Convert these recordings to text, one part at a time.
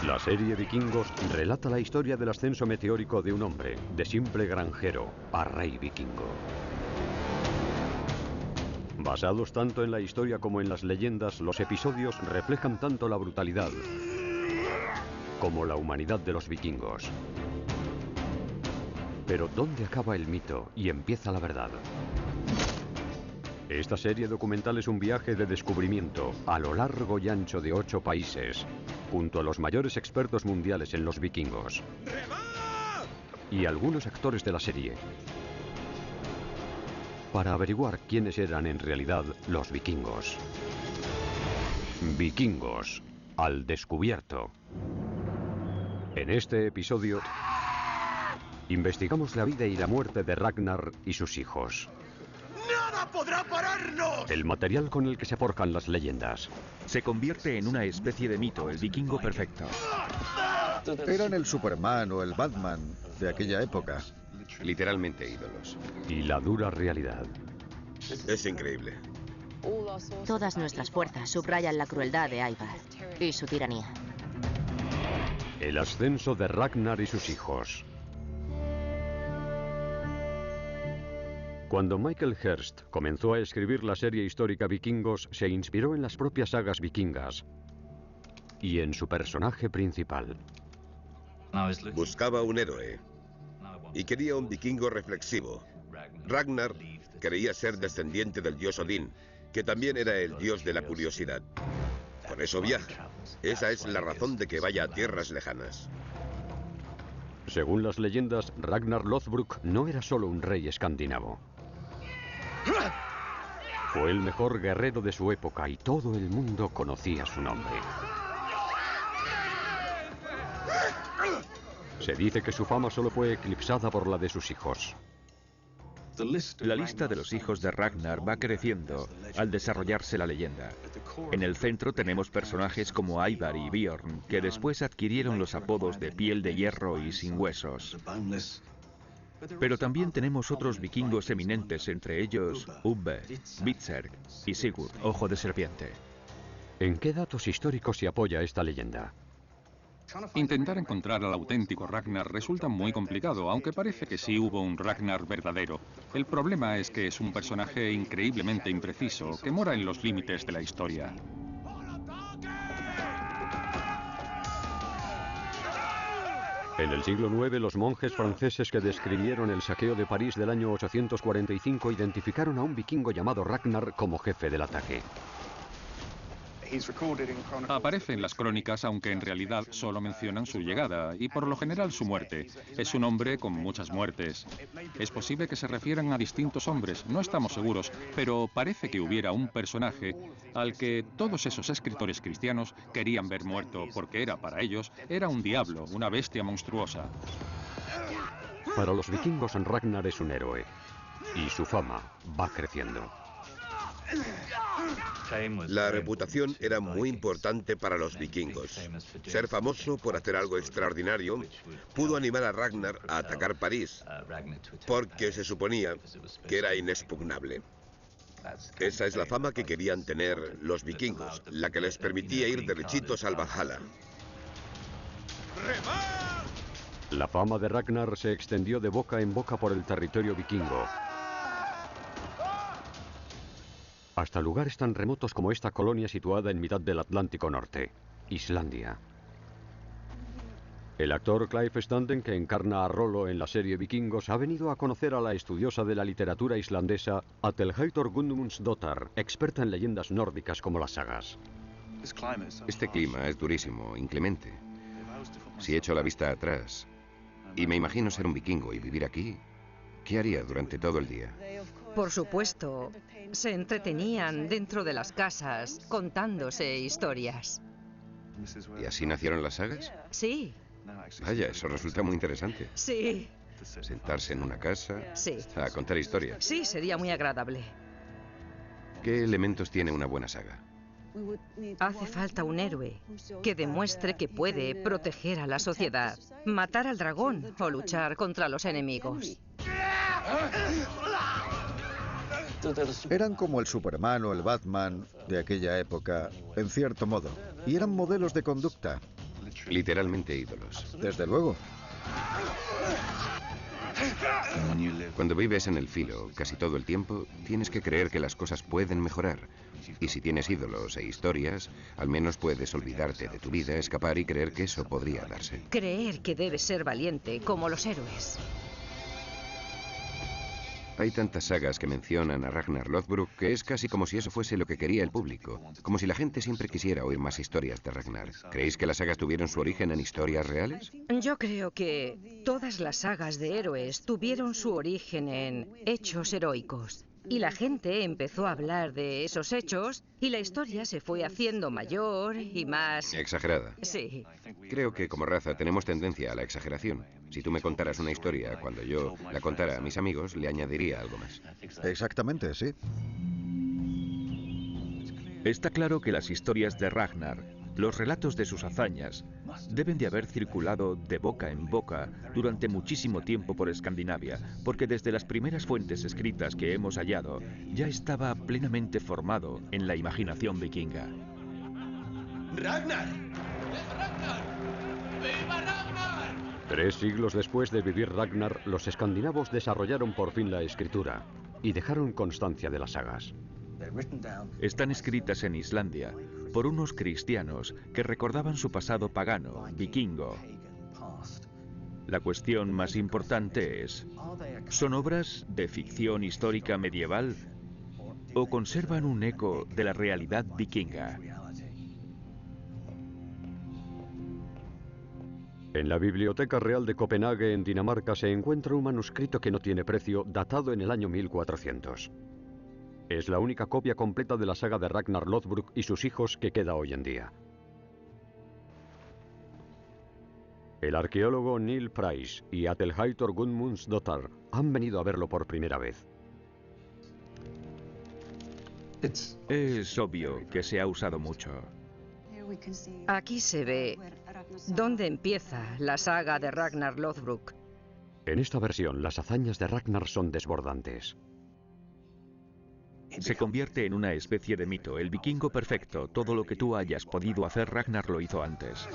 La serie Vikingos relata la historia del ascenso meteórico de un hombre, de simple granjero, a rey vikingo. Basados tanto en la historia como en las leyendas, los episodios reflejan tanto la brutalidad como la humanidad de los vikingos. Pero ¿dónde acaba el mito y empieza la verdad? Esta serie documental es un viaje de descubrimiento a lo largo y ancho de 8 países, junto a los mayores expertos mundiales en los vikingos y algunos actores de la serie, para averiguar quiénes eran en realidad los vikingos. Vikingos, al descubierto. En este episodio, investigamos la vida y la muerte de Ragnar y sus hijos. ¡Nada podrá pararnos! El material con el que se forjan las leyendas. Se convierte en una especie de mito, el vikingo perfecto. Eran el Superman o el Batman de aquella época. Literalmente ídolos. Y la dura realidad. Es increíble. Todas nuestras fuerzas subrayan la crueldad de Ivar y su tiranía. El ascenso de Ragnar y sus hijos. Cuando Michael Hirst comenzó a escribir la serie histórica Vikingos, se inspiró en las propias sagas vikingas y en su personaje principal. Buscaba un héroe y quería un vikingo reflexivo. Ragnar creía ser descendiente del dios Odín, que también era el dios de la curiosidad. Por eso viaja. Esa es la razón de que vaya a tierras lejanas. Según las leyendas, Ragnar Lothbrok no era solo un rey escandinavo. Fue el mejor guerrero de su época y todo el mundo conocía su nombre. Se dice que su fama solo fue eclipsada por la de sus hijos. La lista de los hijos de Ragnar va creciendo al desarrollarse la leyenda. En el centro tenemos personajes como Ivar y Bjorn, que después adquirieron los apodos de piel de hierro y sin huesos. Pero también tenemos otros vikingos eminentes, entre ellos Ubbe, Hvitserk y Sigurd, ojo de serpiente. ¿En qué datos históricos se apoya esta leyenda? Intentar encontrar al auténtico Ragnar resulta muy complicado, aunque parece que sí hubo un Ragnar verdadero. El problema es que es un personaje increíblemente impreciso, que mora en los límites de la historia. En el siglo IX, los monjes franceses que describieron el saqueo de París del año 845 identificaron a un vikingo llamado Ragnar como jefe del ataque. Aparece en las crónicas, aunque en realidad solo mencionan su llegada y por lo general su muerte. Es un hombre con muchas muertes. Es posible que se refieran a distintos hombres, no estamos seguros, pero parece que hubiera un personaje al que todos esos escritores cristianos querían ver muerto, porque para ellos, era un diablo, una bestia monstruosa. Para los vikingos, Ragnar es un héroe y su fama va creciendo. La reputación era muy importante para los vikingos. Ser famoso por hacer algo extraordinario pudo animar a Ragnar a atacar París, porque se suponía que era inexpugnable. Esa es la fama que querían tener los vikingos, la que les permitía ir derechitos al Valhalla. La fama de Ragnar se extendió de boca en boca por el territorio vikingo, hasta lugares tan remotos como esta colonia situada en mitad del Atlántico Norte, Islandia. El actor Clive Standen, que encarna a Rollo en la serie Vikingos, ha venido a conocer a la estudiosa de la literatura islandesa Atlheitor Gudmundsdóttir, experta en leyendas nórdicas como las sagas. Este clima es durísimo, inclemente. Si echo la vista atrás y me imagino ser un vikingo y vivir aquí, ¿qué haría durante todo el día? Por supuesto, se entretenían dentro de las casas contándose historias. ¿Y así nacieron las sagas? Sí. Vaya, eso resulta muy interesante. Sí. Sentarse en una casa Sí. a contar historias. Sí, sería muy agradable. ¿Qué elementos tiene una buena saga? Hace falta un héroe que demuestre que puede proteger a la sociedad, matar al dragón o luchar contra los enemigos. Eran como el Superman o el Batman de aquella época, en cierto modo, y eran modelos de conducta. Literalmente ídolos. Desde luego. Cuando vives en el filo casi todo el tiempo, tienes que creer que las cosas pueden mejorar. Y si tienes ídolos e historias, al menos puedes olvidarte de tu vida, escapar y creer que eso podría darse. Creer que debes ser valiente, como los héroes. Hay tantas sagas que mencionan a Ragnar Lothbrok que es casi como si eso fuese lo que quería el público. Como si la gente siempre quisiera oír más historias de Ragnar. ¿Creéis que las sagas tuvieron su origen en historias reales? Yo creo que todas las sagas de héroes tuvieron su origen en hechos heroicos. Y la gente empezó a hablar de esos hechos y la historia se fue haciendo mayor y más... Exagerada. Sí. Creo que como raza tenemos tendencia a la exageración. Si tú me contaras una historia, cuando yo la contara a mis amigos, le añadiría algo más. Exactamente, sí. Está claro que las historias de Ragnar, los relatos de sus hazañas, deben de haber circulado de boca en boca durante muchísimo tiempo por Escandinavia, porque desde las primeras fuentes escritas que hemos hallado, ya estaba plenamente formado en la imaginación vikinga. ¡Ragnar! ¡Ragnar! ¡Viva Ragnar! 3 siglos después de vivir Ragnar, los escandinavos desarrollaron por fin la escritura y dejaron constancia de las sagas. Están escritas en Islandia por unos cristianos que recordaban su pasado pagano, vikingo. La cuestión más importante es, ¿son obras de ficción histórica medieval o conservan un eco de la realidad vikinga? En la Biblioteca Real de Copenhague, en Dinamarca, se encuentra un manuscrito que no tiene precio, datado en el año 1400. Es la única copia completa de la saga de Ragnar Lothbrok y sus hijos que queda hoy en día. El arqueólogo Neil Price y Atelheitor Gudmundsdóttir han venido a verlo por primera vez. Es obvio que se ha usado mucho. Aquí se ve dónde empieza la saga de Ragnar Lothbrok. En esta versión, las hazañas de Ragnar son desbordantes. Se convierte en una especie de mito, el vikingo perfecto. Todo lo que tú hayas podido hacer, Ragnar lo hizo antes.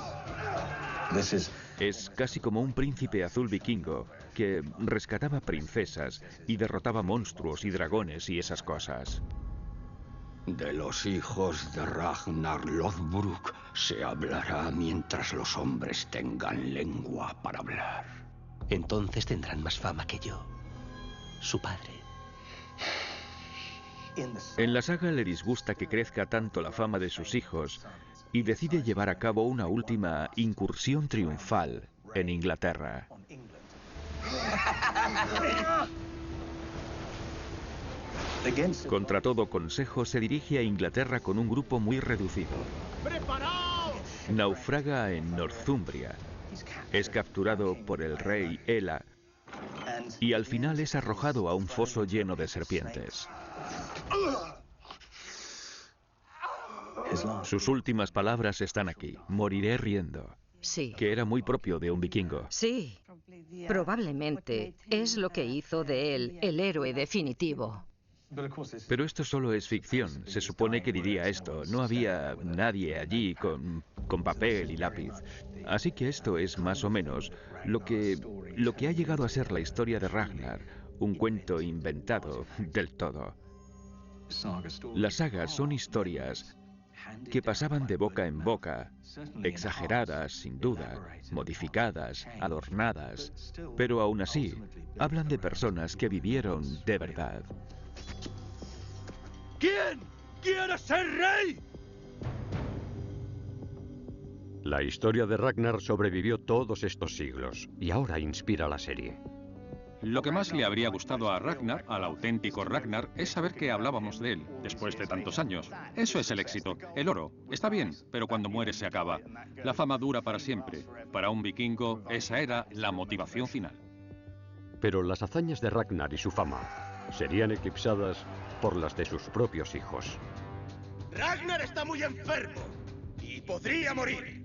Es casi como un príncipe azul vikingo que rescataba princesas y derrotaba monstruos y dragones y esas cosas. De los hijos de Ragnar Lothbrok se hablará mientras los hombres tengan lengua para hablar. Entonces tendrán más fama que yo, su padre. En la saga le disgusta que crezca tanto la fama de sus hijos y decide llevar a cabo una última incursión triunfal en Inglaterra. Contra todo consejo, se dirige a Inglaterra con un grupo muy reducido. Naufraga en Northumbria. Es capturado por el rey Ela y al final es arrojado a un foso lleno de serpientes. Sus últimas palabras están aquí. Moriré riendo. Sí. Que era muy propio de un vikingo. Sí. Probablemente es lo que hizo de él el héroe definitivo. Pero esto solo es ficción. Se supone que diría esto. No había nadie allí con papel y lápiz. Así que esto es más o menos lo que ha llegado a ser la historia de Ragnar. Un cuento inventado del todo. Las sagas son historias que pasaban de boca en boca, exageradas sin duda, modificadas, adornadas, pero aún así hablan de personas que vivieron de verdad. ¿Quién quiere ser rey? La historia de Ragnar sobrevivió todos estos siglos y ahora inspira la serie. Lo que más le habría gustado a Ragnar, al auténtico Ragnar, es saber que hablábamos de él, después de tantos años. Eso es el éxito. El oro está bien, pero cuando muere se acaba. La fama dura para siempre. Para un vikingo, esa era la motivación final. Pero las hazañas de Ragnar y su fama serían eclipsadas por las de sus propios hijos. Ragnar está muy enfermo y podría morir.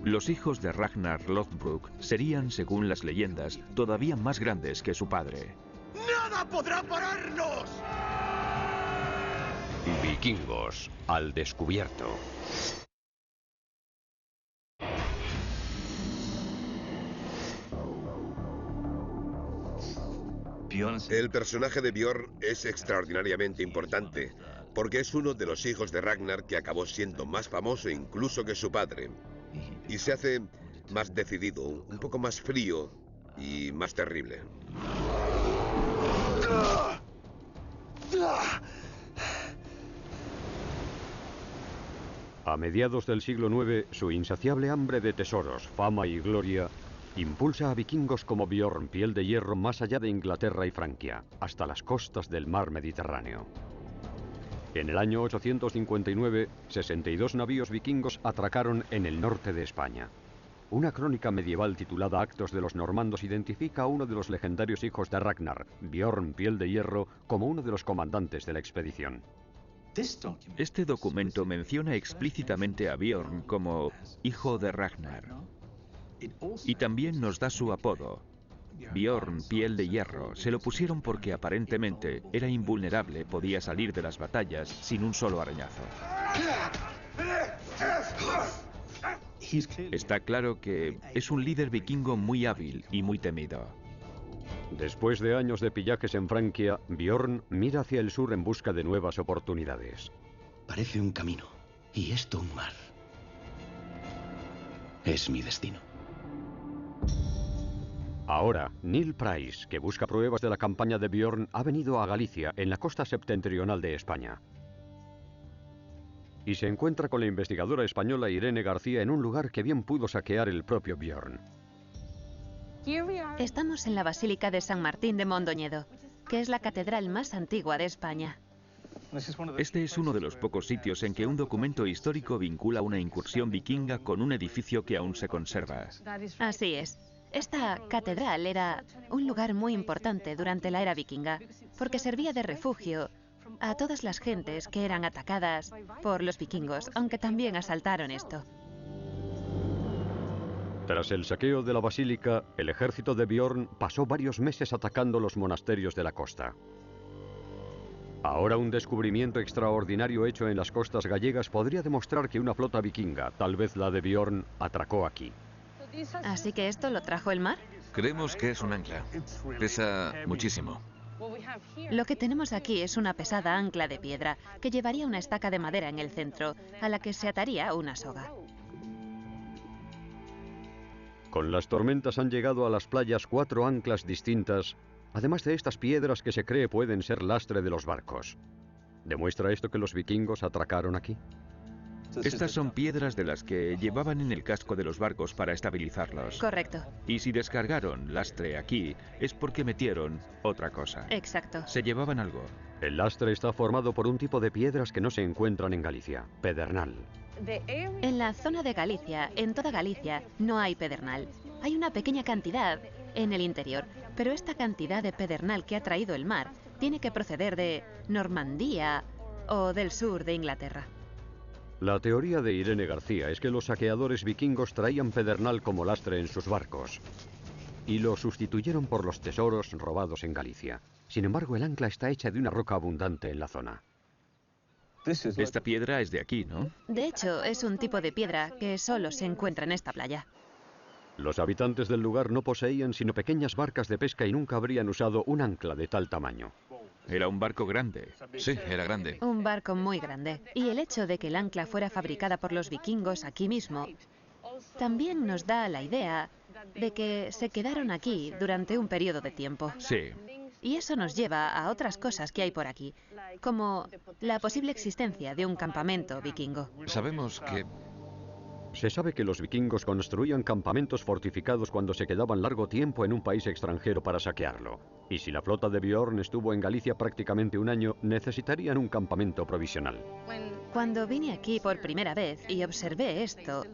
Los hijos de Ragnar Lothbrok serían, según las leyendas, todavía más grandes que su padre. ¡Nada podrá pararnos! Vikingos al descubierto. El personaje de Bjorn es extraordinariamente importante, porque es uno de los hijos de Ragnar que acabó siendo más famoso incluso que su padre. Y se hace más decidido, un poco más frío y más terrible. A mediados del siglo IX, su insaciable hambre de tesoros, fama y gloria impulsa a vikingos como Bjorn Piel de Hierro más allá de Inglaterra y Francia, hasta las costas del mar Mediterráneo. En el año 859, 62 navíos vikingos atracaron en el norte de España. Una crónica medieval titulada Actos de los Normandos identifica a uno de los legendarios hijos de Ragnar, Bjorn Piel de Hierro, como uno de los comandantes de la expedición. Este documento menciona explícitamente a Bjorn como hijo de Ragnar. Y también nos da su apodo. Bjorn Piel de Hierro se lo pusieron porque aparentemente era invulnerable, podía salir de las batallas sin un solo arañazo. Está claro que es un líder vikingo muy hábil y muy temido. Después de años de pillajes en Francia, Bjorn mira hacia el sur en busca de nuevas oportunidades. Parece un camino, y esto un mar. Es mi destino. Ahora, Neil Price, que busca pruebas de la campaña de Bjorn, ha venido a Galicia, en la costa septentrional de España. Y se encuentra con la investigadora española Irene García en un lugar que bien pudo saquear el propio Bjorn. Estamos en la Basílica de San Martín de Mondoñedo, que es la catedral más antigua de España. Este es uno de los pocos sitios en que un documento histórico vincula una incursión vikinga con un edificio que aún se conserva. Así es. Esta catedral era un lugar muy importante durante la era vikinga, porque servía de refugio a todas las gentes que eran atacadas por los vikingos, aunque también asaltaron esto. Tras el saqueo de la basílica, el ejército de Bjorn pasó varios meses atacando los monasterios de la costa. Ahora un descubrimiento extraordinario hecho en las costas gallegas podría demostrar que una flota vikinga, tal vez la de Bjorn, atracó aquí. ¿Así que esto lo trajo el mar? Creemos que es un ancla. Pesa muchísimo. Lo que tenemos aquí es una pesada ancla de piedra que llevaría una estaca de madera en el centro, a la que se ataría una soga. Con las tormentas han llegado a las playas 4 anclas distintas, además de estas piedras que se cree pueden ser lastre de los barcos. ¿Demuestra esto que los vikingos atracaron aquí? Estas son piedras de las que llevaban en el casco de los barcos para estabilizarlos. Correcto. Y si descargaron lastre aquí, es porque metieron otra cosa. Exacto. Se llevaban algo. El lastre está formado por un tipo de piedras que no se encuentran en Galicia, pedernal. En la zona de Galicia, en toda Galicia, no hay pedernal. Hay una pequeña cantidad en el interior, pero esta cantidad de pedernal que ha traído el mar tiene que proceder de Normandía o del sur de Inglaterra. La teoría de Irene García es que los saqueadores vikingos traían pedernal como lastre en sus barcos y lo sustituyeron por los tesoros robados en Galicia. Sin embargo, el ancla está hecha de una roca abundante en la zona. Esta piedra es de aquí, ¿no? De hecho, es un tipo de piedra que solo se encuentra en esta playa. Los habitantes del lugar no poseían sino pequeñas barcas de pesca y nunca habrían usado un ancla de tal tamaño. Era un barco grande. Sí, era grande. Un barco muy grande. Y el hecho de que el ancla fuera fabricada por los vikingos aquí mismo también nos da la idea de que se quedaron aquí durante un periodo de tiempo. Sí. Y eso nos lleva a otras cosas que hay por aquí, como la posible existencia de un campamento vikingo. Sabemos que... Se sabe que los vikingos construían campamentos fortificados cuando se quedaban largo tiempo en un país extranjero para saquearlo. Y si la flota de Bjorn estuvo en Galicia prácticamente un año, necesitarían un campamento provisional. Cuando vine aquí por primera vez y observé esto,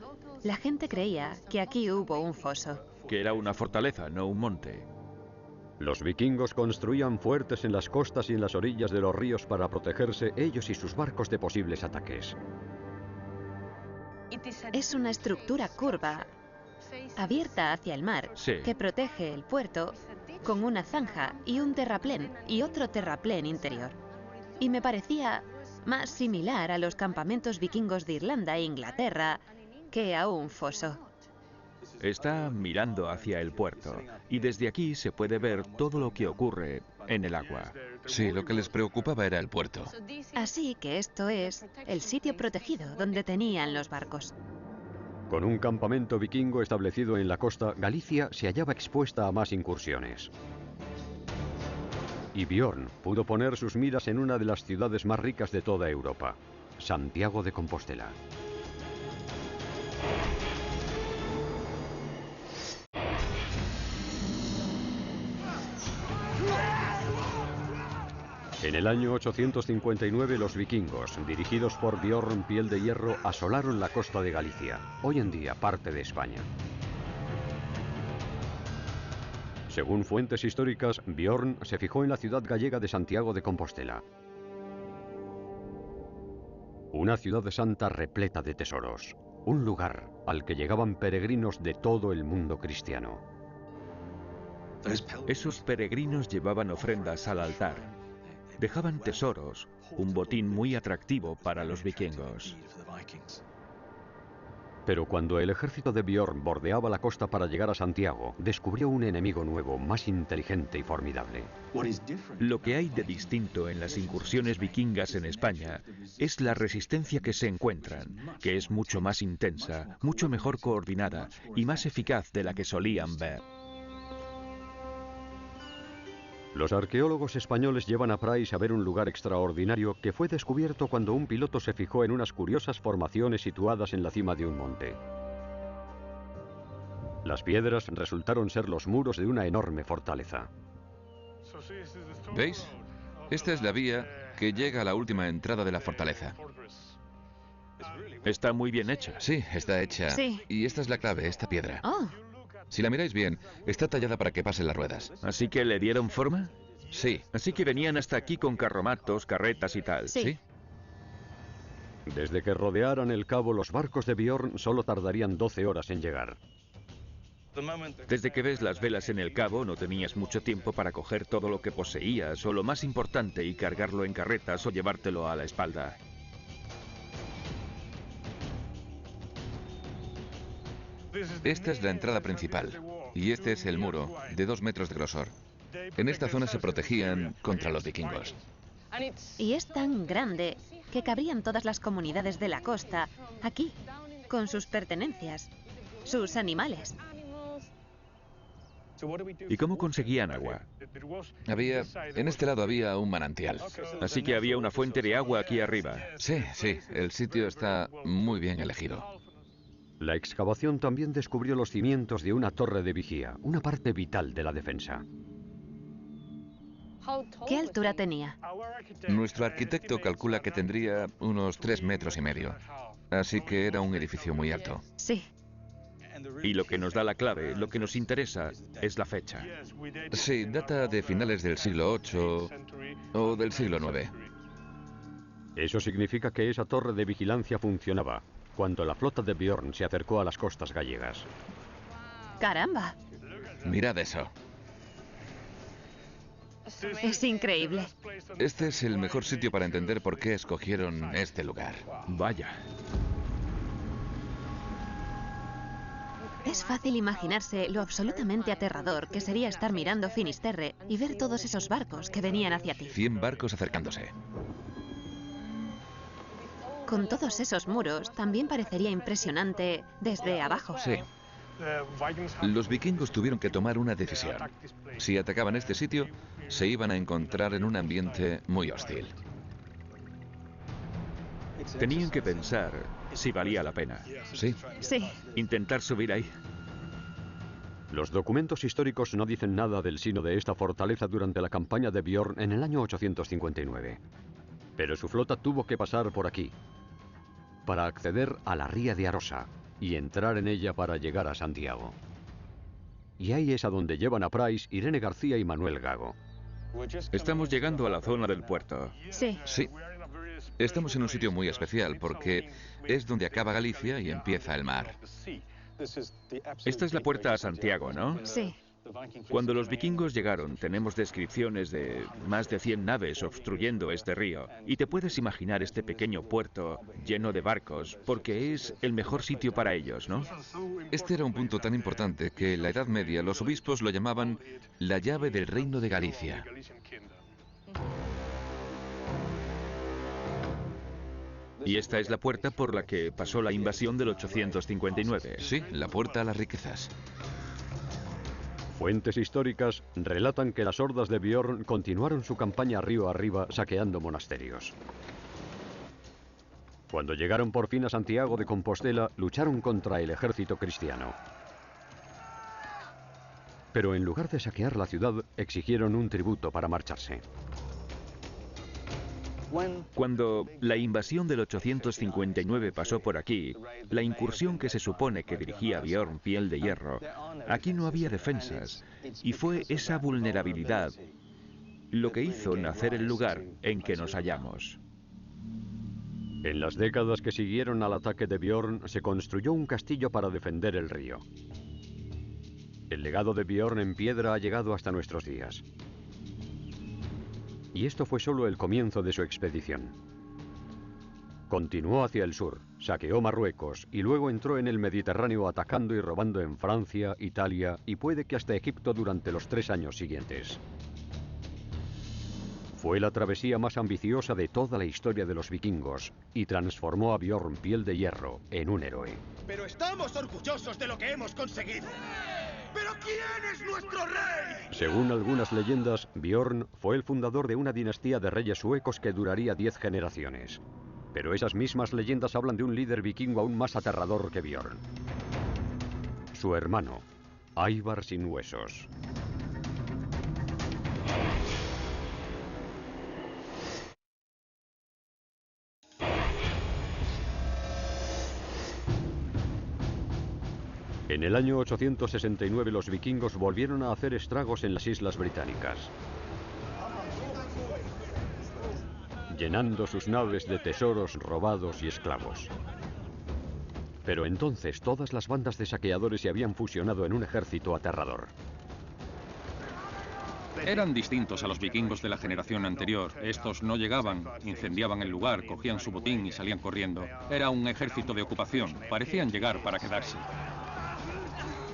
la gente creía que aquí hubo un foso. Que era una fortaleza, no un monte. Los vikingos construían fuertes en las costas y en las orillas de los ríos para protegerse ellos y sus barcos de posibles ataques. Es una estructura curva, abierta hacia el mar, sí, que protege el puerto con una zanja y un terraplén y otro terraplén interior. Y me parecía más similar a los campamentos vikingos de Irlanda e Inglaterra que a un foso. Está mirando hacia el puerto y desde aquí se puede ver todo lo que ocurre en el agua. Sí, lo que les preocupaba era el puerto. Así que esto es el sitio protegido donde tenían los barcos. Con un campamento vikingo establecido en la costa, Galicia se hallaba expuesta a más incursiones. Y Björn pudo poner sus miras en una de las ciudades más ricas de toda Europa, Santiago de Compostela. En el año 859 los vikingos, dirigidos por Björn Piel de Hierro, asolaron la costa de Galicia, hoy en día parte de España. Según fuentes históricas, Björn se fijó en la ciudad gallega de Santiago de Compostela. Una ciudad santa repleta de tesoros, un lugar al que llegaban peregrinos de todo el mundo cristiano. Esos peregrinos llevaban ofrendas al altar. Dejaban tesoros, un botín muy atractivo para los vikingos. Pero cuando el ejército de Björn bordeaba la costa para llegar a Santiago, descubrió un enemigo nuevo, más inteligente y formidable. Lo que hay de distinto en las incursiones vikingas en España es la resistencia que se encuentran, que es mucho más intensa, mucho mejor coordinada y más eficaz de la que solían ver. Los arqueólogos españoles llevan a Price a ver un lugar extraordinario que fue descubierto cuando un piloto se fijó en unas curiosas formaciones situadas en la cima de un monte. Las piedras resultaron ser los muros de una enorme fortaleza. ¿Veis? Esta es la vía que llega a la última entrada de la fortaleza. Está muy bien hecha. Sí, está hecha. Sí. Y esta es la clave, esta piedra. Oh. Si la miráis bien, está tallada para que pasen las ruedas. ¿Así que le dieron forma? Sí. Así que venían hasta aquí con carromatos, carretas y tal. Sí. Desde que rodearan el cabo, los barcos de Björn solo tardarían 12 horas en llegar. Desde que ves las velas en el cabo, no tenías mucho tiempo para coger todo lo que poseías o lo más importante y cargarlo en carretas o llevártelo a la espalda. Esta es la entrada principal y este es el muro, de 2 metros de grosor. En esta zona se protegían contra los vikingos. Y es tan grande que cabrían todas las comunidades de la costa aquí, con sus pertenencias, sus animales. ¿Y cómo conseguían agua? En este lado había un manantial. Así que había una fuente de agua aquí arriba. Sí, sí, el sitio está muy bien elegido. La excavación también descubrió los cimientos de una torre de vigía, una parte vital de la defensa. ¿Qué altura tenía? Nuestro arquitecto calcula que tendría unos 3,5 metros. Así que era un edificio muy alto. Sí. Y lo que nos da la clave, lo que nos interesa, es la fecha. Sí, data de finales del siglo VIII o del siglo IX. Eso significa que esa torre de vigilancia funcionaba cuando la flota de Björn se acercó a las costas gallegas. ¡Caramba! Mirad eso. Es increíble. Este es el mejor sitio para entender por qué escogieron este lugar. Vaya. Es fácil imaginarse lo absolutamente aterrador que sería estar mirando Finisterre y ver todos esos barcos que venían hacia ti. 100 barcos acercándose. Con todos esos muros, también parecería impresionante desde abajo. Sí. Los vikingos tuvieron que tomar una decisión. Si atacaban este sitio, se iban a encontrar en un ambiente muy hostil. Tenían que pensar si valía la pena. Sí. Sí. Intentar subir ahí. Los documentos históricos no dicen nada del sino de esta fortaleza durante la campaña de Björn en el año 859. Pero su flota tuvo que pasar por aquí para acceder a la ría de Arosa y entrar en ella para llegar a Santiago. Y ahí es a donde llevan a Price, Irene García y Manuel Gago. Estamos llegando a la zona del puerto. Sí. Sí. Estamos en un sitio muy especial porque es donde acaba Galicia y empieza el mar. Esta es la puerta a Santiago, ¿no? Sí. Cuando los vikingos llegaron, tenemos descripciones de más de 100 naves obstruyendo este río. Y te puedes imaginar este pequeño puerto lleno de barcos, porque es el mejor sitio para ellos, ¿no? Este era un punto tan importante que en la Edad Media los obispos lo llamaban la llave del reino de Galicia. Y esta es la puerta por la que pasó la invasión del 859. Sí, la puerta a las riquezas. Fuentes históricas relatan que las hordas de Bjorn continuaron su campaña río arriba saqueando monasterios. Cuando llegaron por fin a Santiago de Compostela, lucharon contra el ejército cristiano. Pero en lugar de saquear la ciudad, exigieron un tributo para marcharse. Cuando la invasión del 859 pasó por aquí, la incursión que se supone que dirigía Bjorn Piel de Hierro, aquí no había defensas, y fue esa vulnerabilidad lo que hizo nacer el lugar en que nos hallamos. En las décadas que siguieron al ataque de Bjorn, se construyó un castillo para defender el río. El legado de Bjorn en piedra ha llegado hasta nuestros días. Y esto fue solo el comienzo de su expedición. Continuó hacia el sur, saqueó Marruecos y luego entró en el Mediterráneo atacando y robando en Francia, Italia y puede que hasta Egipto durante los 3 años siguientes. Fue la travesía más ambiciosa de toda la historia de los vikingos y transformó a Bjorn Piel de Hierro en un héroe. Pero estamos orgullosos de lo que hemos conseguido. ¿Pero quién es nuestro rey? Según algunas leyendas, Bjorn fue el fundador de una dinastía de reyes suecos que duraría 10 generaciones. Pero esas mismas leyendas hablan de un líder vikingo aún más aterrador que Bjorn. Su hermano, Ivar sin huesos. En el año 869 los vikingos volvieron a hacer estragos en las islas británicas, llenando sus naves de tesoros robados y esclavos. Pero entonces todas las bandas de saqueadores se habían fusionado en un ejército aterrador. Eran distintos a los vikingos de la generación anterior. Estos no llegaban, incendiaban el lugar, cogían su botín y salían corriendo. Era un ejército de ocupación. Parecían llegar para quedarse.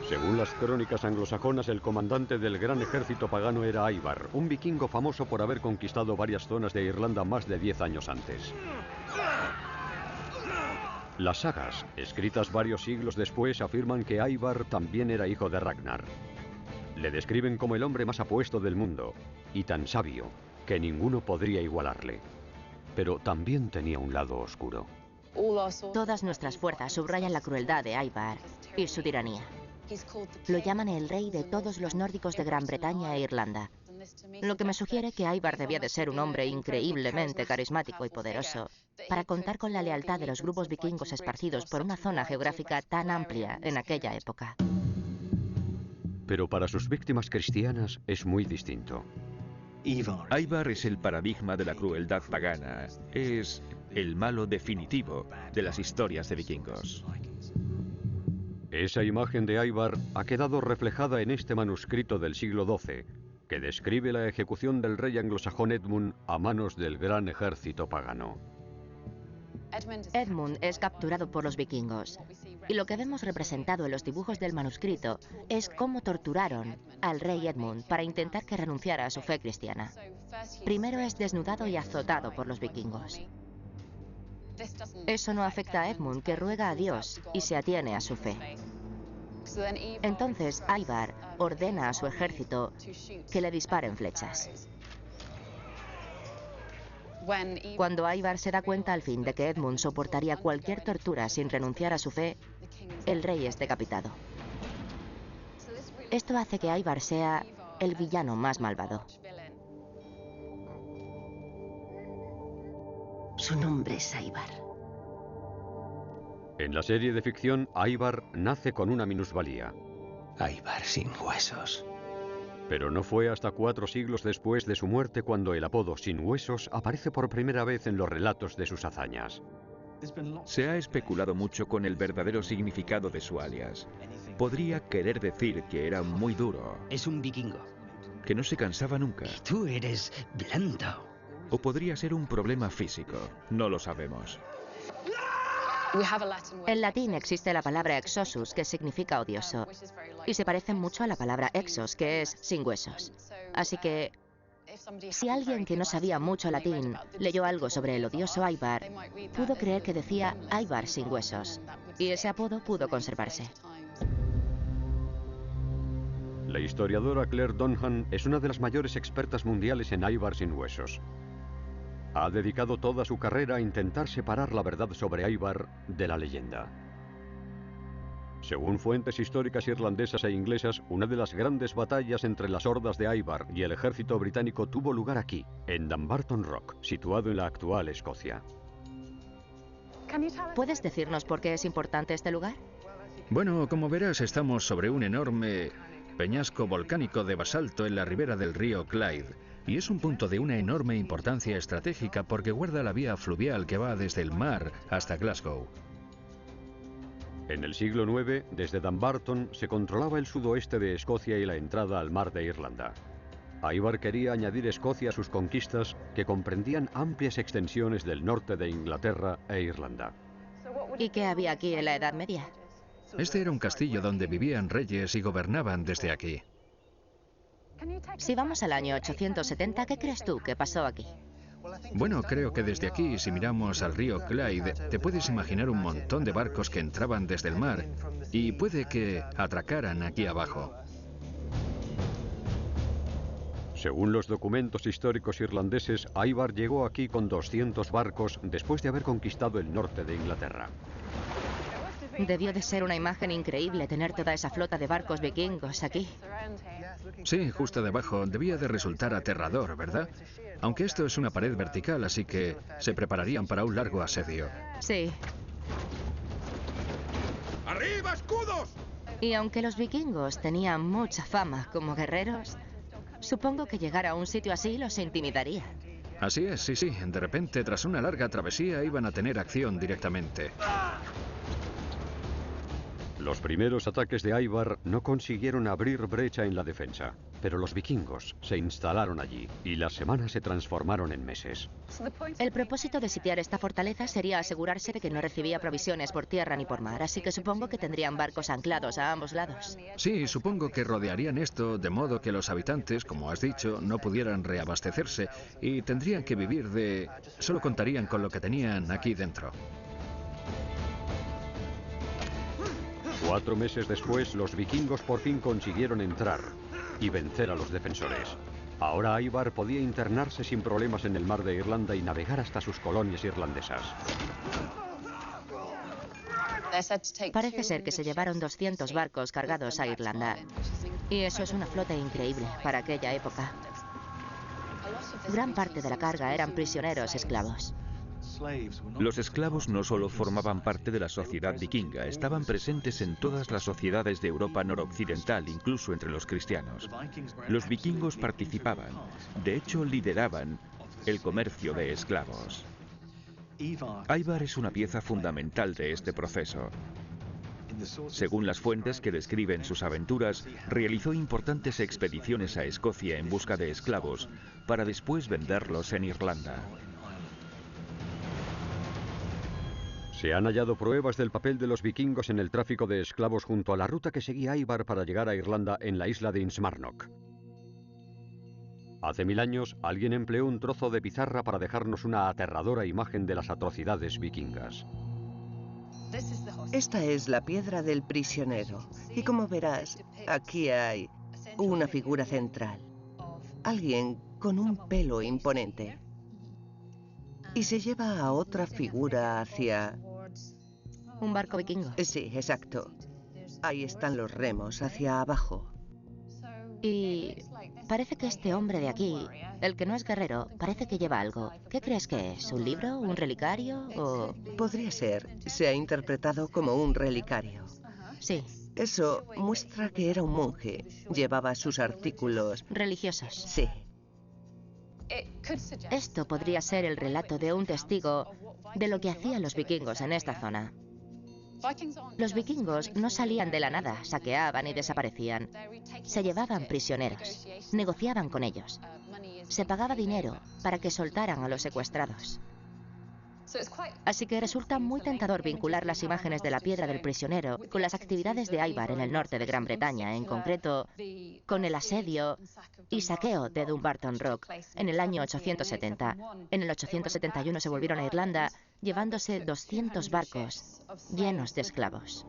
Según las crónicas anglosajonas, el comandante del gran ejército pagano era Ivar, un vikingo famoso por haber conquistado varias zonas de Irlanda más de 10 años antes. Las sagas, escritas varios siglos después, afirman que Ivar también era hijo de Ragnar. Le describen como el hombre más apuesto del mundo, y tan sabio que ninguno podría igualarle. Pero también tenía un lado oscuro. Todas nuestras fuerzas subrayan la crueldad de Ivar y su tiranía. Lo llaman el rey de todos los nórdicos de Gran Bretaña e Irlanda. Lo que me sugiere que Ivar debía de ser un hombre increíblemente carismático y poderoso para contar con la lealtad de los grupos vikingos esparcidos por una zona geográfica tan amplia en aquella época. Pero para sus víctimas cristianas es muy distinto. Ivar es el paradigma de la crueldad pagana. Es el malo definitivo de las historias de vikingos. Esa imagen de Ivar ha quedado reflejada en este manuscrito del siglo XII, que describe la ejecución del rey anglosajón Edmund a manos del gran ejército pagano. Edmund es capturado por los vikingos, y lo que vemos representado en los dibujos del manuscrito es cómo torturaron al rey Edmund para intentar que renunciara a su fe cristiana. Primero es desnudado y azotado por los vikingos. Eso no afecta a Edmund, que ruega a Dios y se atiene a su fe. Entonces Ivar ordena a su ejército que le disparen flechas. Cuando Ivar se da cuenta al fin de que Edmund soportaría cualquier tortura sin renunciar a su fe, el rey es decapitado. Esto hace que Ivar sea el villano más malvado. Su nombre es Ivar. En la serie de ficción, Ivar nace con una minusvalía. Ivar sin huesos. Pero no fue hasta 4 siglos después de su muerte cuando el apodo Sin Huesos aparece por primera vez en los relatos de sus hazañas. Se ha especulado mucho con el verdadero significado de su alias. Podría querer decir que era muy duro. Es un vikingo. Que no se cansaba nunca. Tú eres blando. O podría ser un problema físico. No lo sabemos. En latín existe la palabra exosus, que significa odioso, y se parece mucho a la palabra exos, que es sin huesos. Así que, si alguien que no sabía mucho latín leyó algo sobre el odioso Ivar, pudo creer que decía Ivar sin huesos, y ese apodo pudo conservarse. La historiadora Claire Donhan es una de las mayores expertas mundiales en Ivar sin huesos. Ha dedicado toda su carrera a intentar separar la verdad sobre Ivar de la leyenda. Según fuentes históricas irlandesas e inglesas, una de las grandes batallas entre las hordas de Ivar y el ejército británico tuvo lugar aquí, en Dumbarton Rock, situado en la actual Escocia. ¿Puedes decirnos por qué es importante este lugar? Bueno, como verás, estamos sobre un enorme peñasco volcánico de basalto en la ribera del río Clyde. Y es un punto de una enorme importancia estratégica porque guarda la vía fluvial que va desde el mar hasta Glasgow. En el siglo IX, desde Dumbarton, se controlaba el sudoeste de Escocia y la entrada al mar de Irlanda. Ivar quería añadir Escocia a sus conquistas, que comprendían amplias extensiones del norte de Inglaterra e Irlanda. ¿Y qué había aquí en la Edad Media? Este era un castillo donde vivían reyes y gobernaban desde aquí. Si vamos al año 870, ¿qué crees tú que pasó aquí? Bueno, creo que desde aquí, si miramos al río Clyde, te puedes imaginar un montón de barcos que entraban desde el mar y puede que atracaran aquí abajo. Según los documentos históricos irlandeses, Ivar llegó aquí con 200 barcos después de haber conquistado el norte de Inglaterra. Debió de ser una imagen increíble tener toda esa flota de barcos vikingos aquí. Sí, justo debajo. Debía de resultar aterrador, ¿verdad? Aunque esto es una pared vertical, así que se prepararían para un largo asedio. Sí. ¡Arriba, escudos! Y aunque los vikingos tenían mucha fama como guerreros, supongo que llegar a un sitio así los intimidaría. Así es, sí, sí. De repente, tras una larga travesía, iban a tener acción directamente. Los primeros ataques de Ivar no consiguieron abrir brecha en la defensa, pero los vikingos se instalaron allí y las semanas se transformaron en meses. El propósito de sitiar esta fortaleza sería asegurarse de que no recibía provisiones por tierra ni por mar, así que supongo que tendrían barcos anclados a ambos lados. Sí, supongo que rodearían esto de modo que los habitantes, como has dicho, no pudieran reabastecerse y tendrían que vivir de... Solo contarían con lo que tenían aquí dentro. 4 meses después, los vikingos por fin consiguieron entrar y vencer a los defensores. Ahora Ivar podía internarse sin problemas en el mar de Irlanda y navegar hasta sus colonias irlandesas. Parece ser que se llevaron 200 barcos cargados a Irlanda. Y eso es una flota increíble para aquella época. Gran parte de la carga eran prisioneros esclavos. Los esclavos no solo formaban parte de la sociedad vikinga, estaban presentes en todas las sociedades de Europa noroccidental, incluso entre los cristianos. Los vikingos participaban, de hecho lideraban, el comercio de esclavos. Ivar es una pieza fundamental de este proceso. Según las fuentes que describen sus aventuras, realizó importantes expediciones a Escocia en busca de esclavos, para después venderlos en Irlanda. Se han hallado pruebas del papel de los vikingos en el tráfico de esclavos junto a la ruta que seguía Ivar para llegar a Irlanda en la isla de Innsmarnock. Hace 1000 años, alguien empleó un trozo de pizarra para dejarnos una aterradora imagen de las atrocidades vikingas. Esta es la piedra del prisionero. Y como verás, aquí hay una figura central. Alguien con un pelo imponente. Y se lleva a otra figura hacia... ¿Un barco vikingo? Sí, exacto. Ahí están los remos, hacia abajo. Y parece que este hombre de aquí, el que no es guerrero, parece que lleva algo. ¿Qué crees que es? ¿Un libro? ¿Un relicario? ¿O...? Podría ser. Se ha interpretado como un relicario. Sí. Eso muestra que era un monje. Llevaba sus artículos... ¿religiosos? Sí. Esto podría ser el relato de un testigo de lo que hacían los vikingos en esta zona. Los vikingos no salían de la nada, saqueaban y desaparecían. Se llevaban prisioneros, negociaban con ellos. Se pagaba dinero para que soltaran a los secuestrados. Así que resulta muy tentador vincular las imágenes de la piedra del prisionero con las actividades de Ivar en el norte de Gran Bretaña, en concreto con el asedio y saqueo de Dumbarton Rock en el año 870. En el 871 se volvieron a Irlanda llevándose 200 barcos llenos de esclavos.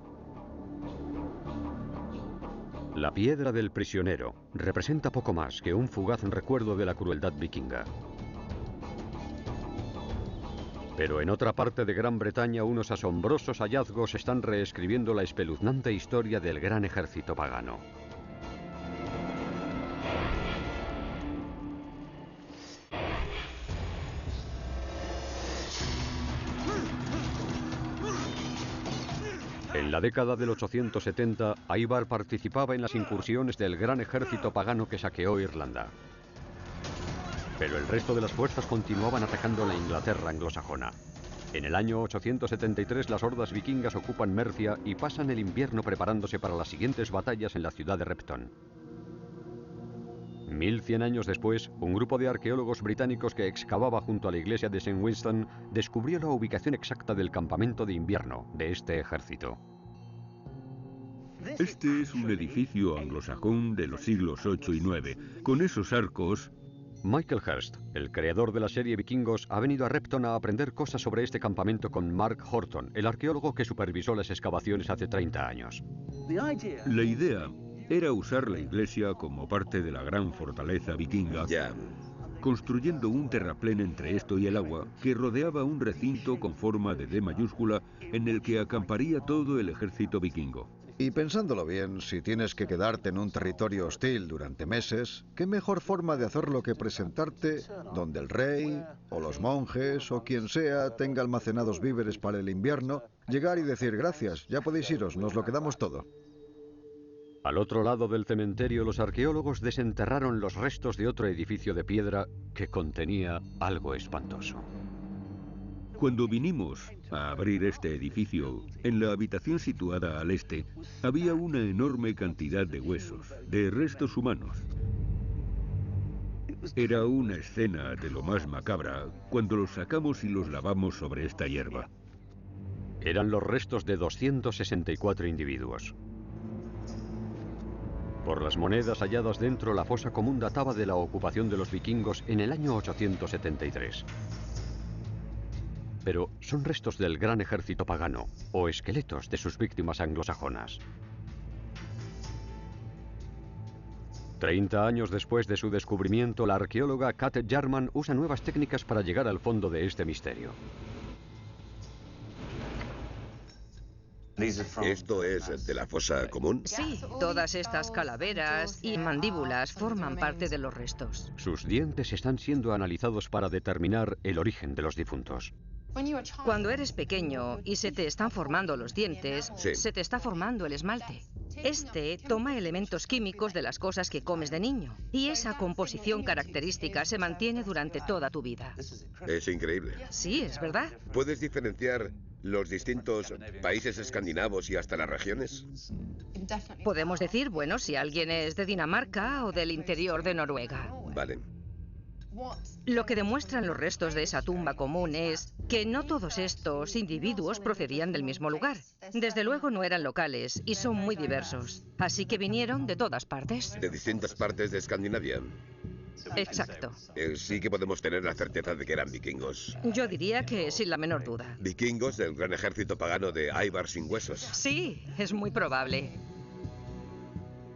La piedra del prisionero representa poco más que un fugaz recuerdo de la crueldad vikinga. Pero en otra parte de Gran Bretaña unos asombrosos hallazgos están reescribiendo la espeluznante historia del gran ejército pagano. En la década del 870, Ivar participaba en las incursiones del gran ejército pagano que saqueó Irlanda. Pero el resto de las fuerzas continuaban atacando la Inglaterra anglosajona. En el año 873 las hordas vikingas ocupan Mercia y pasan el invierno preparándose para las siguientes batallas en la ciudad de Repton. 1100 años después, un grupo de arqueólogos británicos que excavaba junto a la iglesia de St. Winston descubrió la ubicación exacta del campamento de invierno de este ejército. Este es un edificio anglosajón de los siglos 8 y 9, con esos arcos. Michael Hirst, el creador de la serie Vikingos, ha venido a Repton a aprender cosas sobre este campamento con Mark Horton, el arqueólogo que supervisó las excavaciones hace 30 años. La idea era usar la iglesia como parte de la gran fortaleza vikinga, construyendo un terraplén entre esto y el agua que rodeaba un recinto con forma de D mayúscula en el que acamparía todo el ejército vikingo. Y pensándolo bien, si tienes que quedarte en un territorio hostil durante meses, ¿qué mejor forma de hacerlo que presentarte donde el rey, o los monjes, o quien sea, tenga almacenados víveres para el invierno, llegar y decir gracias, ya podéis iros, nos lo quedamos todo? Al otro lado del cementerio, los arqueólogos desenterraron los restos de otro edificio de piedra que contenía algo espantoso. Cuando vinimos a abrir este edificio, en la habitación situada al este, había una enorme cantidad de huesos, de restos humanos. Era una escena de lo más macabra cuando los sacamos y los lavamos sobre esta hierba. Eran los restos de 264 individuos. Por las monedas halladas dentro, la fosa común databa de la ocupación de los vikingos en el año 873. Pero son restos del gran ejército pagano o esqueletos de sus víctimas anglosajonas. 30 años después de su descubrimiento, la arqueóloga Kate Jarman usa nuevas técnicas para llegar al fondo de este misterio. ¿Esto es de la fosa común? Sí, todas estas calaveras y mandíbulas forman parte de los restos. Sus dientes están siendo analizados para determinar el origen de los difuntos. Cuando eres pequeño y se te están formando los dientes, se te está formando el esmalte. Este toma elementos químicos de las cosas que comes de niño, y esa composición característica se mantiene durante toda tu vida. Es increíble. Sí, es verdad. ¿Puedes diferenciar los distintos países escandinavos y hasta las regiones? Podemos decir, bueno, si alguien es de Dinamarca o del interior de Noruega. Vale. Lo que demuestran los restos de esa tumba común es que no todos estos individuos procedían del mismo lugar. Desde luego no eran locales y son muy diversos. Así que vinieron de todas partes. De distintas partes de Escandinavia. Exacto. Sí que podemos tener la certeza de que eran vikingos. Yo diría que sin la menor duda. Vikingos del gran ejército pagano de Ivar sin huesos. Sí, es muy probable.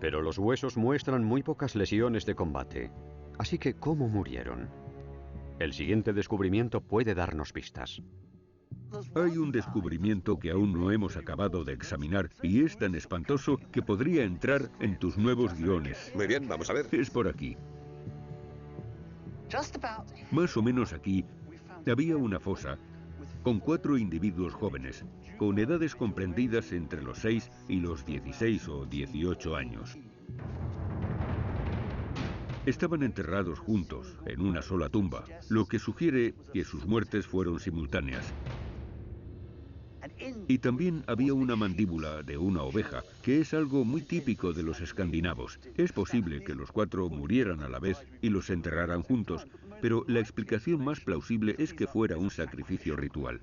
Pero los huesos muestran muy pocas lesiones de combate. Así que, ¿cómo murieron? El siguiente descubrimiento puede darnos pistas. Hay un descubrimiento que aún no hemos acabado de examinar y es tan espantoso que podría entrar en tus nuevos guiones. Muy bien, vamos a ver. Es por aquí. Más o menos aquí había una fosa con 4 individuos jóvenes, con edades comprendidas entre los 6 y los 16 o 18 años. Estaban enterrados juntos, en una sola tumba, lo que sugiere que sus muertes fueron simultáneas. Y también había una mandíbula de una oveja, que es algo muy típico de los escandinavos. Es posible que los 4 murieran a la vez y los enterraran juntos, pero la explicación más plausible es que fuera un sacrificio ritual.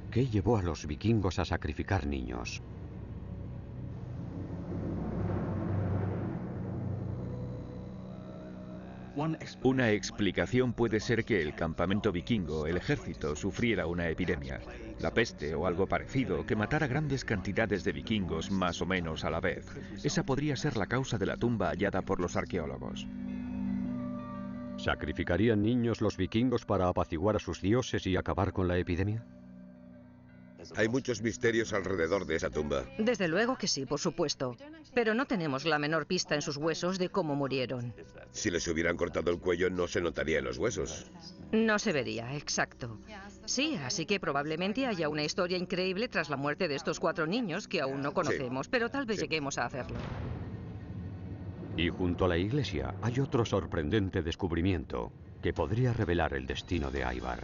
¿Qué llevó a los vikingos a sacrificar niños? Una explicación puede ser que el campamento vikingo, el ejército, sufriera una epidemia, la peste o algo parecido, que matara grandes cantidades de vikingos más o menos a la vez. Esa podría ser la causa de la tumba hallada por los arqueólogos. ¿Sacrificarían niños los vikingos para apaciguar a sus dioses y acabar con la epidemia? Hay muchos misterios alrededor de esa tumba. Desde luego que sí, por supuesto. Pero no tenemos la menor pista en sus huesos de cómo murieron. Si les hubieran cortado el cuello, no se notaría en los huesos. No se vería, exacto. Sí, así que probablemente haya una historia increíble tras la muerte de estos 4 niños que aún no conocemos, pero tal vez lleguemos a hacerlo. Y junto a la iglesia hay otro sorprendente descubrimiento que podría revelar el destino de Ivar.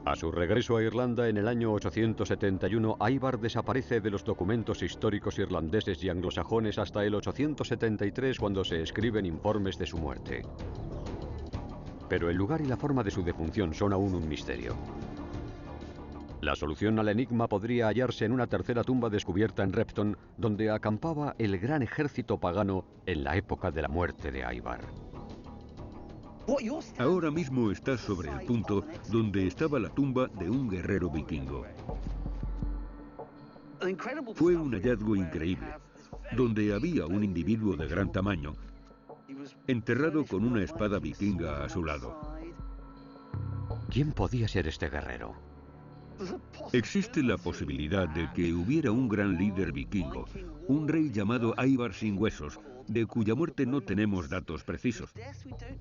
A su regreso a Irlanda en el año 871, Ivar desaparece de los documentos históricos irlandeses y anglosajones hasta el 873, cuando se escriben informes de su muerte. Pero el lugar y la forma de su defunción son aún un misterio. La solución al enigma podría hallarse en una tercera tumba descubierta en Repton, donde acampaba el gran ejército pagano en la época de la muerte de Ivar. Ahora mismo está sobre el punto donde estaba la tumba de un guerrero vikingo. Fue un hallazgo increíble, donde había un individuo de gran tamaño, enterrado con una espada vikinga a su lado. ¿Quién podía ser este guerrero? Existe la posibilidad de que hubiera un gran líder vikingo, un rey llamado Ivar sin huesos, de cuya muerte no tenemos datos precisos.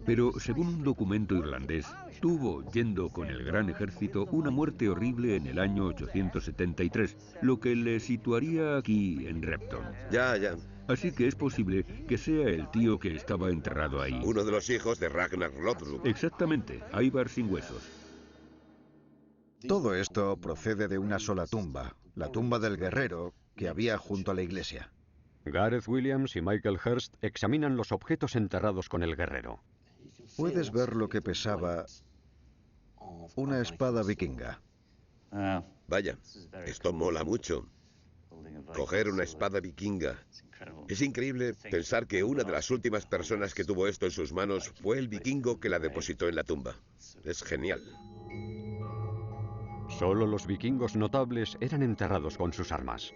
Pero según un documento irlandés, tuvo, yendo con el gran ejército, una muerte horrible en el año 873, lo que le situaría aquí en Repton. Ya. Así que es posible que sea el tío que estaba enterrado ahí. Uno de los hijos de Ragnar Lothbrok. Exactamente, Ivar sin huesos. Todo esto procede de una sola tumba, la tumba del guerrero que había junto a la iglesia. Gareth Williams y Michael Hurst examinan los objetos enterrados con el guerrero. Puedes ver lo que pesaba una espada vikinga. Vaya, esto mola mucho. Coger una espada vikinga. Es increíble pensar que una de las últimas personas que tuvo esto en sus manos fue el vikingo que la depositó en la tumba. Es genial. Solo los vikingos notables eran enterrados con sus armas.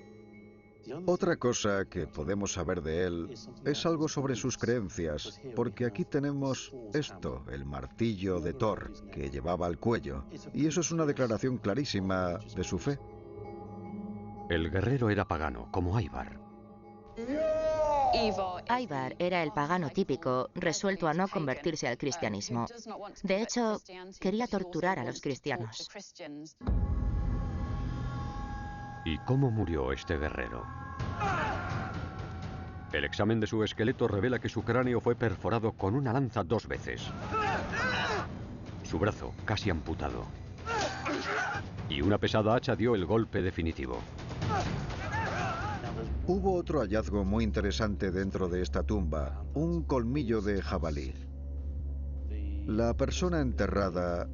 Otra cosa que podemos saber de él es algo sobre sus creencias, porque aquí tenemos esto, el martillo de Thor, que llevaba al cuello, y eso es una declaración clarísima de su fe. El guerrero era pagano, como Ivar. Ivar era el pagano típico, resuelto a no convertirse al cristianismo. De hecho, quería torturar a los cristianos. ¿Y cómo murió este guerrero? El examen de su esqueleto revela que su cráneo fue perforado con una lanza 2 veces. Su brazo casi amputado. Y una pesada hacha dio el golpe definitivo. Hubo otro hallazgo muy interesante dentro de esta tumba, un colmillo de jabalí. La persona enterrada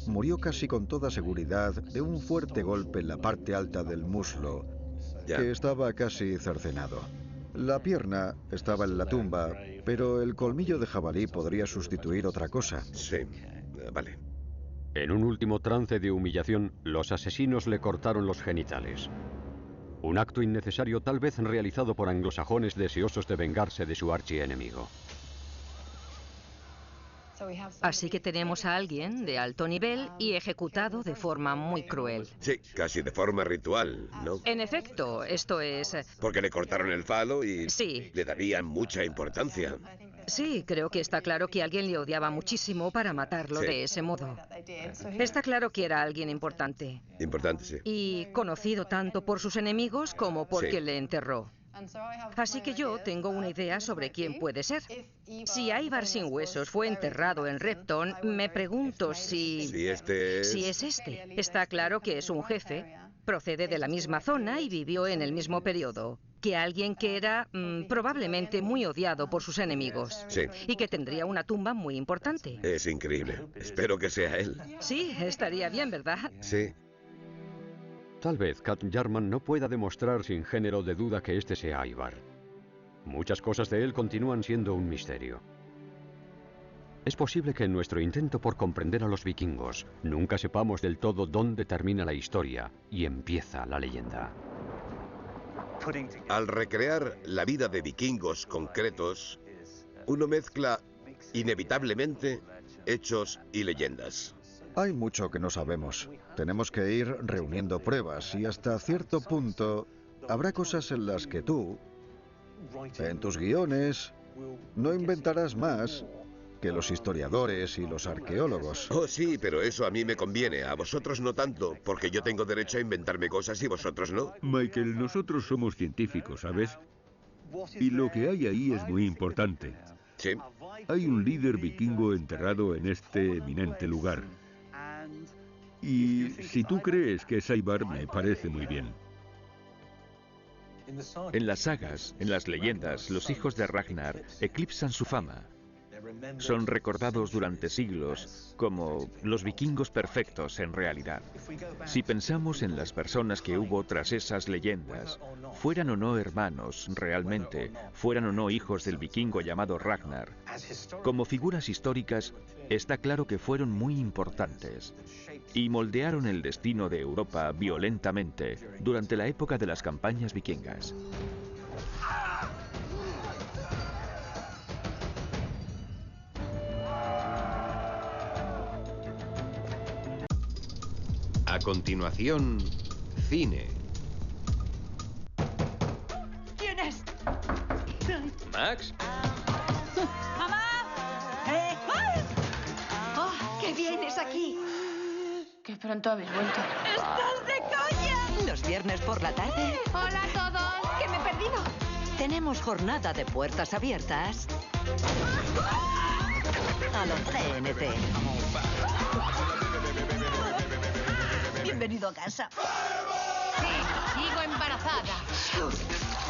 murió casi con toda seguridad de un fuerte golpe en la parte alta del muslo, que estaba casi cercenado. La pierna estaba en la tumba, pero el colmillo de jabalí podría sustituir otra cosa. Sí, vale. En un último trance de humillación, los asesinos le cortaron los genitales. Un acto innecesario, tal vez realizado por anglosajones deseosos de vengarse de su archienemigo. Así que tenemos a alguien de alto nivel y ejecutado de forma muy cruel. Sí, casi de forma ritual, ¿no? En efecto, esto es... Porque le cortaron el falo y sí, le darían mucha importancia. Sí, creo que está claro que alguien le odiaba muchísimo para matarlo de ese modo. Está claro que era alguien importante. Importante, sí. Y conocido tanto por sus enemigos como porque le enterró. Así que yo tengo una idea sobre quién puede ser. Si Ivar sin huesos fue enterrado en Repton, me pregunto si... Si este es... Si es este. Está claro que es un jefe, procede de la misma zona y vivió en el mismo periodo que alguien que era probablemente muy odiado por sus enemigos. Sí. Y que tendría una tumba muy importante. Es increíble. Espero que sea él. Sí, estaría bien, ¿verdad? Sí. Tal vez Kat Jarman no pueda demostrar sin género de duda que este sea Ivar. Muchas cosas de él continúan siendo un misterio. Es posible que en nuestro intento por comprender a los vikingos nunca sepamos del todo dónde termina la historia y empieza la leyenda. Al recrear la vida de vikingos concretos, uno mezcla inevitablemente hechos y leyendas. Hay mucho que no sabemos. Tenemos que ir reuniendo pruebas y hasta cierto punto habrá cosas en las que tú, en tus guiones, no inventarás más que los historiadores y los arqueólogos. Oh, sí, pero eso a mí me conviene. A vosotros no tanto, porque yo tengo derecho a inventarme cosas y vosotros no. Michael, nosotros somos científicos, ¿sabes? Y lo que hay ahí es muy importante. Sí. Hay un líder vikingo enterrado en este eminente lugar. Y si tú crees que es Ivar, me parece muy bien. En las sagas, en las leyendas, los hijos de Ragnar eclipsan su fama. Son recordados durante siglos como los vikingos perfectos en realidad. Si pensamos en las personas que hubo tras esas leyendas, fueran o no hermanos realmente, fueran o no hijos del vikingo llamado Ragnar, como figuras históricas, está claro que fueron muy importantes y moldearon el destino de Europa violentamente durante la época de las campañas vikingas. A continuación, cine. ¿Quién es? ¿Max? ¡Mamá! ¡Ay! ¡Oh, qué vienes aquí! Qué pronto habéis vuelto. ¡Estás de coña! Los viernes por la tarde. Hola a todos. ¿Qué me he perdido? Tenemos jornada de puertas abiertas a los TNT. Bienvenido a casa. Sí, sigo embarazada.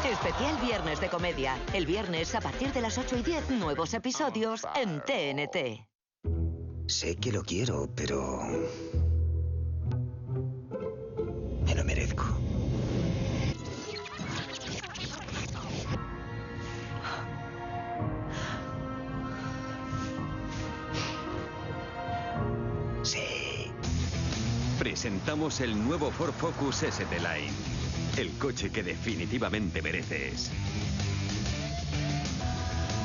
Especial Viernes de Comedia. El viernes a partir de las 8:10, nuevos episodios en TNT. Sé que lo quiero, pero... me lo merezco. Sí. Presentamos el nuevo Ford Focus ST Line. El coche que definitivamente mereces.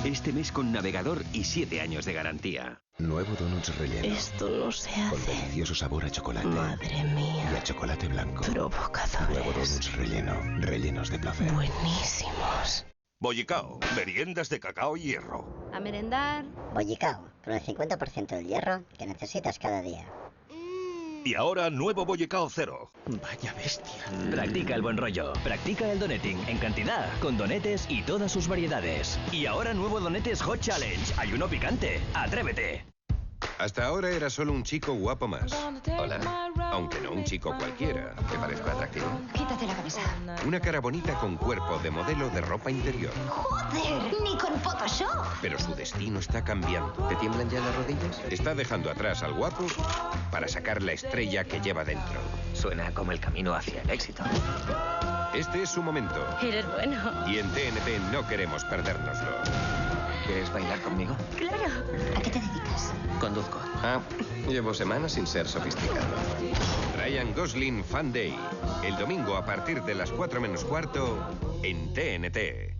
Este mes con navegador y 7 años de garantía. Nuevo donuts relleno. Esto no se hace. Con delicioso sabor a chocolate. Madre mía. Y a chocolate blanco. Provocadores. Nuevo donuts relleno. Rellenos de placer. Buenísimos. Bollicao, meriendas de cacao y hierro. A merendar. Bollicao, con el 50% del hierro que necesitas cada día. Y ahora, nuevo Bollicao Cero. Vaya bestia. Practica el buen rollo. Practica el doneting en cantidad, con donetes y todas sus variedades. Y ahora nuevo Donetes Hot Challenge. Ayuno picante. ¡Atrévete! Hasta ahora era solo un chico guapo más. Hola. Aunque no un chico cualquiera. ¿Te parezco atractivo? Quítate la camisa. Una cara bonita con cuerpo de modelo de ropa interior. ¡Joder! ¡Ni con Photoshop! Pero su destino está cambiando. ¿Te tiemblan ya las rodillas? Está dejando atrás al guapo para sacar la estrella que lleva dentro. Suena como el camino hacia el éxito. Este es su momento. Eres bueno. Y en TNT no queremos perdérnoslo. ¿Quieres bailar conmigo? Claro. ¿A qué te dedicas? Conduzco. Ah, llevo semanas sin ser sofisticado. Ryan Gosling Fan Day. El domingo a partir de las 4 menos cuarto en TNT.